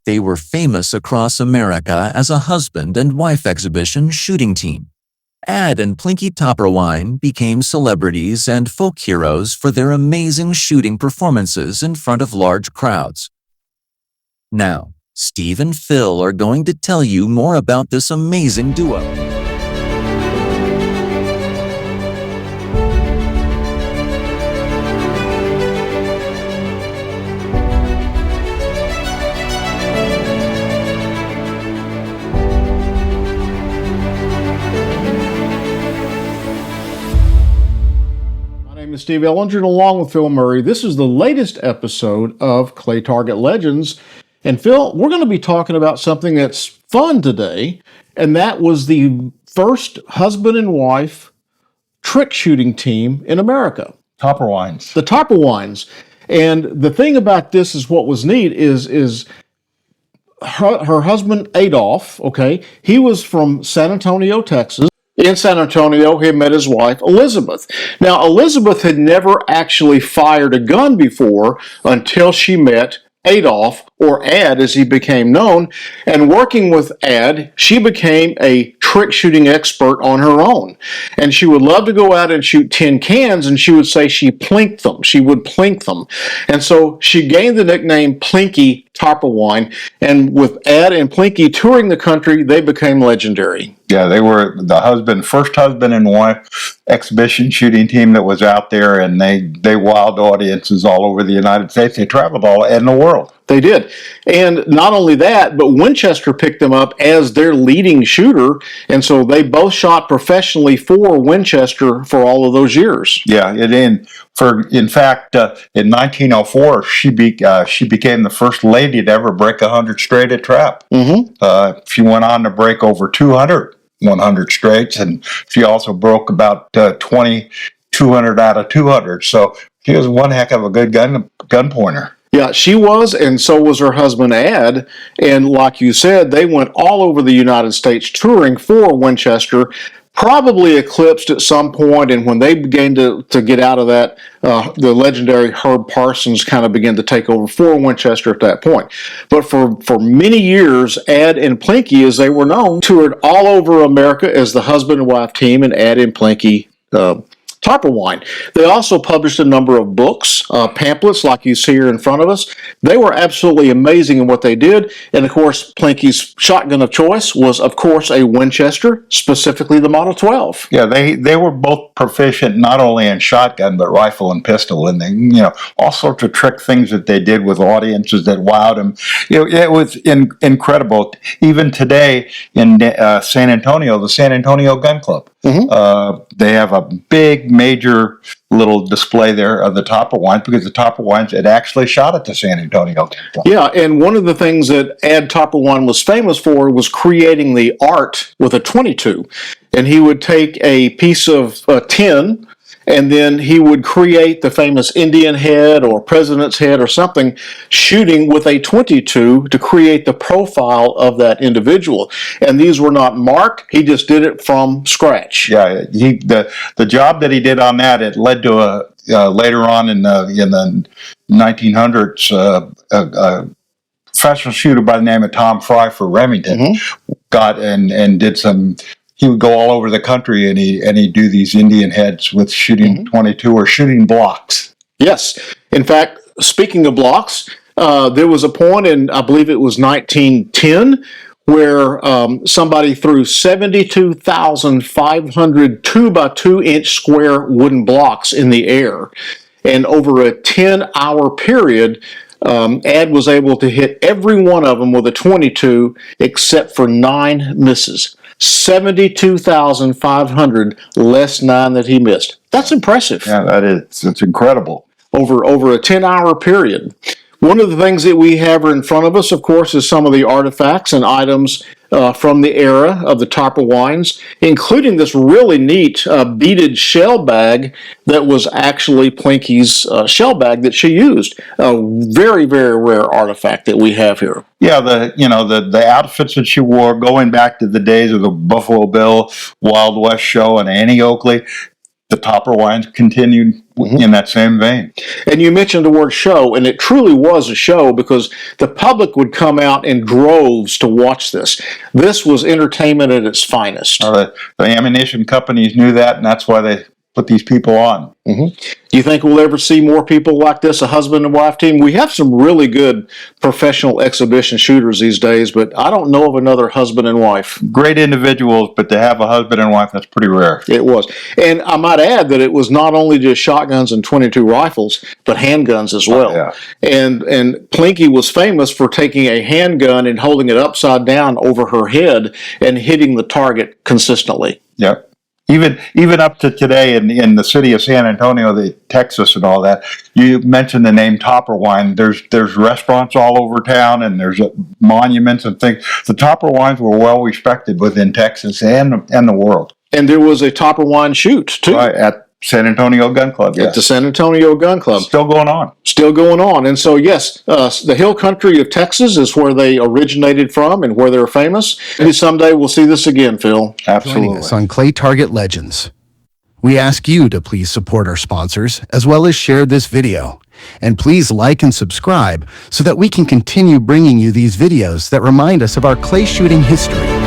They were famous across America as a husband and wife exhibition shooting team. Ad and Plinky Topperwein became celebrities and folk heroes for their amazing shooting performances in front of large crowds. Now, Steve and Phil are going to tell you more about this amazing duo. My name is Steve Ellinger, and along with Phil Murray, this is the latest episode of Clay Target Legends. And Phil, we're going to be talking about something that's fun today, and that was the first husband and wife trick shooting team in America. TOPPERWEINS. The Topperweins. And the thing about this is what was neat is her husband Adolph, okay, he was from San Antonio, Texas. In San Antonio, he met his wife, Elizabeth. Now, Elizabeth had never actually fired a gun before until she met Adolph, or Ad as he became known, and working with Ad, she became a trick shooting expert on her own. And she would love to go out and shoot tin cans, and she would say she plinked them. She would plink them. And so she gained the nickname Plinky Topperwein, and with Ad and Plinky touring the country, they became legendary. Yeah, they were the first husband and wife exhibition shooting team that was out there, and they wowed audiences all over the United States. They traveled all in the world. They did. And not only that, but Winchester picked them up as their leading shooter, and so they both shot professionally for Winchester for all of those years. Yeah, in fact, in 1904, she became the first lady to ever break 100 straight at trap. Mm-hmm. She went on to break over 200 straights, and she also broke about 200 out of 200. So she was one heck of a good gun pointer. Yeah, she was, and so was her husband, Ad. And like you said, they went all over the United States touring for Winchester, probably eclipsed at some point, and when they began to get out of that, the legendary Herb Parsons kind of began to take over for Winchester at that point. But for many years, Ad and Plinky, as they were known, toured all over America as the husband and wife team, and Ad and Plinky Topperwein. They also published a number of books, pamphlets like you see here in front of us. They were absolutely amazing in what they did. And of course, Plinky's shotgun of choice was, of course, a Winchester, specifically the Model 12. Yeah, they were both proficient not only in shotgun but rifle and pistol, and they, all sorts of trick things that they did with audiences that wowed them. It was incredible. Even today in San Antonio, the San Antonio Gun Club. Mm-hmm. They have a big, major little display there of the Topperweins, because the Topperweins had actually shot at the San Antonio. Yeah, and one of the things that Ad Topperwein was famous for was creating the art with a .22. And he would take a piece of tin, and then he would create the famous Indian head or president's head or something, shooting with a .22 to create the profile of that individual. And these were not marked. He just did it from scratch. Yeah, the job that he did on that, it led to later on in the 1900s, a professional shooter by the name of Tom Fry for Remington, mm-hmm. got and did some. He would go all over the country, and he'd do these Indian heads with shooting mm-hmm. .22 or shooting blocks. Yes. In fact, speaking of blocks, there was a point in, I believe it was 1910, where somebody threw 72,500 2x2-inch square wooden blocks in the air. And over a 10-hour period, Ad was able to hit every one of them with a .22 except for 9 misses. 72,500 less 9 that he missed. That's impressive. Yeah, that is. It's incredible. Over a 10-hour period. One of the things that we have in front of us, of course, is some of the artifacts and items from the era of the Topperweins, including this really neat beaded shell bag that was actually Plinky's shell bag that she used. A very, very rare artifact that we have here. Yeah, the outfits that she wore, going back to the days of the Buffalo Bill, Wild West show, and Annie Oakley. the Topperweins continued in that same vein. And you mentioned the word show, and it truly was a show because the public would come out in droves to watch this. This was entertainment at its finest. The ammunition companies knew that, and that's why they put these people on. Do you think we'll ever see more people like this, a husband and wife team? We have some really good professional exhibition shooters these days, but I don't know of another husband and wife. Great individuals, but to have a husband and wife, that's pretty rare. It was. And I might add that it was not only just shotguns and .22 rifles, but handguns as well. Yeah. And Plinky was famous for taking a handgun and holding it upside down over her head and hitting the target consistently. Yep. Even up to today in the city of San Antonio, Texas, and all that. You mentioned the name Topperwein. There's restaurants all over town, and there's monuments and things. The Topperweins were well respected within Texas and the world. And there was a Topperwein shoot too. Right, at San Antonio Gun Club. At the San Antonio Gun Club. Still going on. Still going on. And so, yes, the hill country of Texas is where they originated from and where they're famous. Maybe someday we'll see this again, Phil. Absolutely. Joining us on Clay Target Legends. We ask you to please support our sponsors as well as share this video. And please like and subscribe so that we can continue bringing you these videos that remind us of our clay shooting history.